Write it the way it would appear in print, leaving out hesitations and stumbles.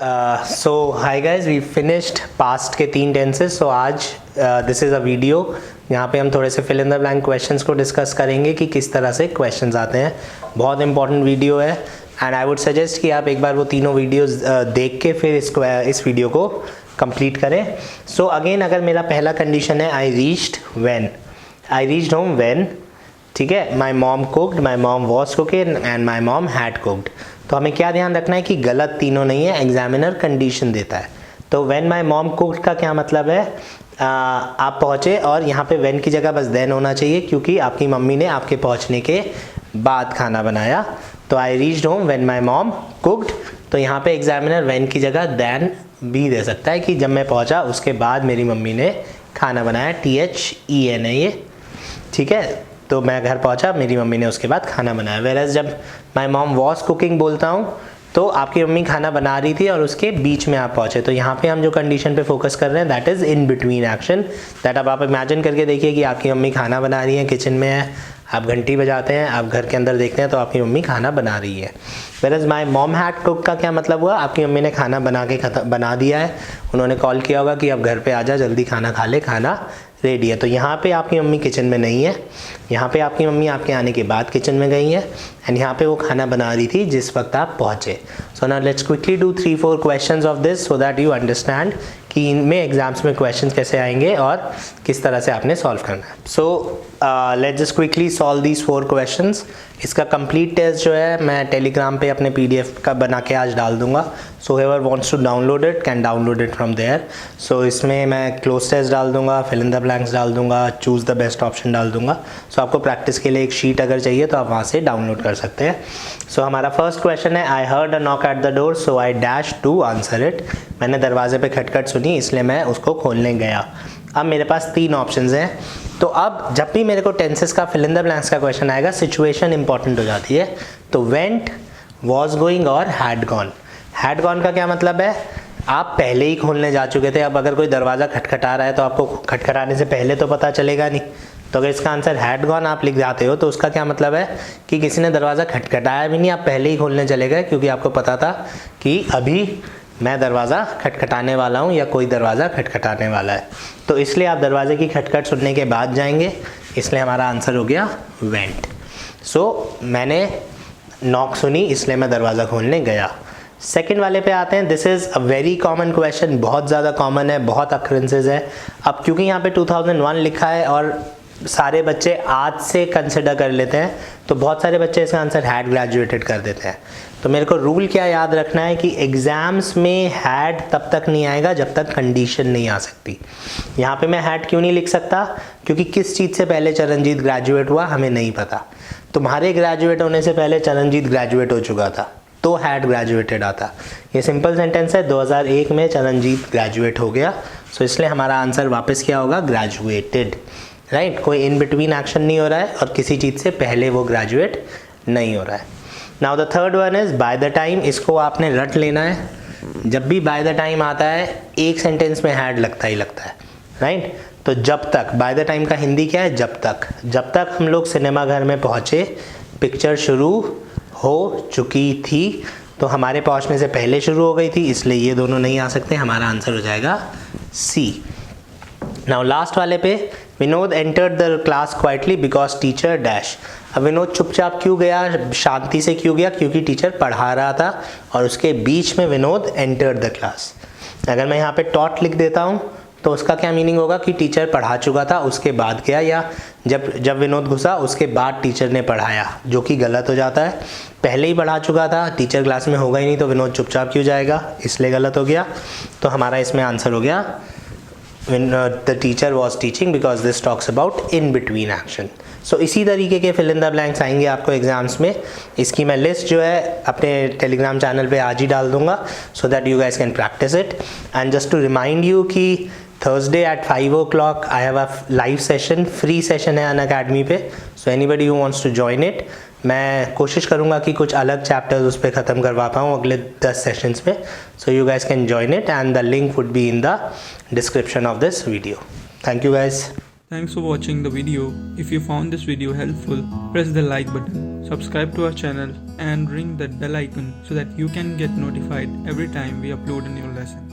So hi guys, we finished past के 3 tenses. सो आज this is a video यहाँ पे हम थोड़े से fill in the blank questions को डिस्कस करेंगे कि किस तरह से क्वेश्चंस आते हैं। बहुत इंपॉर्टेंट वीडियो है एंड आई वुड सजेस्ट कि आप एक बार वो तीनों वीडियोस देख के फिर इस वीडियो को कंप्लीट करें। सो अगेन, अगर मेरा पहला कंडीशन है आई रीच्ड होम व्हेन, ठीक है, my mom cooked, my mom was cooking and my mom had cooked. तो हमें क्या ध्यान रखना है कि गलत तीनों नहीं है, एग्जामिनर कंडीशन देता है। तो व्हेन माई मॉम कुक्ड का क्या मतलब है, आप पहुँचे और यहाँ पे व्हेन की जगह बस देन होना चाहिए क्योंकि आपकी मम्मी ने आपके पहुँचने के बाद खाना बनाया। तो I reached home when my mom cooked, तो यहाँ पे एग्जामिनर व्हेन की जगह देन भी दे सकता है कि जब मैं पहुँचा उसके बाद मेरी मम्मी ने खाना बनाया। THEN है ये, ठीक है। तो मैं घर पहुंचा, मेरी मम्मी ने उसके बाद खाना बनाया। वेरएज जब माई मॉम वॉज कुकिंग बोलता हूँ तो आपकी मम्मी खाना बना रही थी और उसके बीच में आप पहुंचे। तो यहाँ पे हम जो कंडीशन पे फोकस कर रहे हैं that is in between action. That अब आप इमेजिन करके देखिए कि आपकी मम्मी खाना बना रही है, किचन में है, आप घंटी बजाते हैं, आप घर के अंदर देखते हैं तो आपकी मम्मी खाना बना रही है। Whereas my mom had cook का क्या मतलब हुआ, आपकी मम्मी ने खाना बना दिया है, उन्होंने कॉल किया होगा कि अब घर पे आ जा, जल्दी खाना खा ले, खाना रेडी है। तो यहाँ पे आपकी मम्मी किचन में नहीं है, यहाँ पे आपकी मम्मी आपके आने के बाद किचन में गई है एंड यहाँ पे वो खाना बना रही थी जिस वक्त आप पहुँचे। So now let's quickly do 3-4 questions of this so that you understand कि इनमें एग्जाम्स में क्वेश्चंस कैसे आएंगे और किस तरह से आपने सॉल्व करना है। So let's just quickly solve these 4 questions. इसका कंप्लीट टेस्ट जो है मैं टेलीग्राम पे अपने PDF का बना के आज डाल दूंगा। सो whoever wants to download it can download it from there. सो इसमें मैं क्लोज टेस्ट डाल दूंगा, फिल इन द ब्लैंक्स डाल दूंगा, चूज़ द बेस्ट ऑप्शन डाल दूंगा। सो आपको प्रैक्टिस के लिए एक शीट अगर चाहिए तो आप वहाँ से डाउनलोड कर सकते हैं। सो हमारा फर्स्ट क्वेश्चन है, I heard a knock at the door so I dash to answer it. मैंने दरवाजे पे खटखट सुनी इसलिए मैं उसको खोलने गया। अब मेरे पास 3 ऑप्शंस हैं। तो अब जब भी मेरे को टेंसेस का फिल इन द ब्लैंक्स का क्वेश्चन आएगा सिचुएशन इंपॉर्टेंट हो जाती है। तो वेंट, वॉज गोइंग और हैड गॉन। हैड गॉन का क्या मतलब है, आप पहले ही खोलने जा चुके थे। अब अगर कोई दरवाज़ा खटखटा रहा है तो आपको खटखटाने से पहले तो पता चलेगा नहीं। तो अगर इसका आंसर हैड गॉन आप लिख जाते हो तो उसका क्या मतलब है कि किसी ने दरवाज़ा खटखटाया भी नहीं, आप पहले ही खोलने चले गए क्योंकि आपको पता था कि अभी मैं दरवाज़ा खटखटाने वाला हूँ या कोई दरवाज़ा खटखटाने वाला है। तो इसलिए आप दरवाजे की खटखट सुनने के बाद जाएंगे, इसलिए हमारा आंसर हो गया वेंट। सो मैंने नॉक सुनी इसलिए मैं दरवाज़ा खोलने गया। सेकंड वाले पे आते हैं। This is a very common question, बहुत ज़्यादा कॉमन है, बहुत अक्रेंसेज है। अब क्योंकि यहाँ पे 2001 लिखा है और सारे बच्चे आज से कंसिडर कर लेते हैं तो बहुत सारे बच्चे इसका आंसर हैड ग्रेजुएटेड कर देते हैं। तो मेरे को रूल क्या याद रखना है कि एग्जाम्स में हैड तब तक नहीं आएगा जब तक कंडीशन नहीं आ सकती। यहाँ पे मैं हैड क्यों नहीं लिख सकता, क्योंकि किस चीज़ से पहले चरणजीत ग्रेजुएट हुआ हमें नहीं पता। तुम्हारे ग्रेजुएट होने से पहले चरणजीत ग्रेजुएट हो चुका था तो हैड ग्रेजुएटेड आता। ये सिंपल सेंटेंस है, 2001 में चरणजीत ग्रेजुएट हो गया। सो इसलिए हमारा आंसर वापस क्या होगा, ग्रेजुएटेड, राइट। कोई इन बिटवीन एक्शन नहीं हो रहा है और किसी चीज़ से पहले वो ग्रेजुएट नहीं हो रहा है। Now the third one is by the time. इसको आपने रट लेना है। जब भी बाय द टाइम आता है एक सेंटेंस में हैड लगता ही लगता है, राइट। तो जब तक, बाय द टाइम का हिंदी क्या है, जब तक। जब तक हम लोग सिनेमा घर में पहुँचे पिक्चर शुरू हो चुकी थी, तो हमारे पहुँचने से पहले शुरू हो गई थी, इसलिए ये दोनों नहीं आ सकते। हमारा आंसर हो जाएगा C। नाउ लास्ट वाले पे, Vinod entered the class quietly because teacher dash. अब विनोद चुपचाप क्यों गया, शांति से क्यों गया, क्योंकि टीचर पढ़ा रहा था और उसके बीच में विनोद एंटर्ड द क्लास। अगर मैं यहाँ पे टॉट लिख देता हूँ तो उसका क्या मीनिंग होगा कि टीचर पढ़ा चुका था उसके बाद गया, या जब विनोद घुसा उसके बाद टीचर ने पढ़ाया, जो कि गलत हो जाता है। पहले ही पढ़ा चुका था, टीचर क्लास में होगा ही नहीं तो विनोद चुपचाप क्यों जाएगा, इसलिए गलत हो गया। तो हमारा इसमें आंसर हो गया when the teacher was teaching because this talks about in between action. So इसी तरीके के fill in the blanks आएंगे आपको एग्जाम्स में। इसकी मैं लिस्ट जो है अपने टेलीग्राम चैनल पे आज ही डाल दूंगा so that you guys can practice it. And just to remind you कि Thursday at 5 o'clock I have a live session, free session है अनअकैडमी पे। So anybody who wants to join it, मैं कोशिश करूँगा कि कुछ अलग चैप्टर्स उस पर ख़त्म करवा पाऊँ अगले 10 सेशंस में। So you guys can join it and the link would be in the description of this video. Thank you guys. Thanks for watching the video. If you found this video helpful, press the like button, subscribe to our channel and ring that bell icon so that you can get notified every time we upload a new lesson.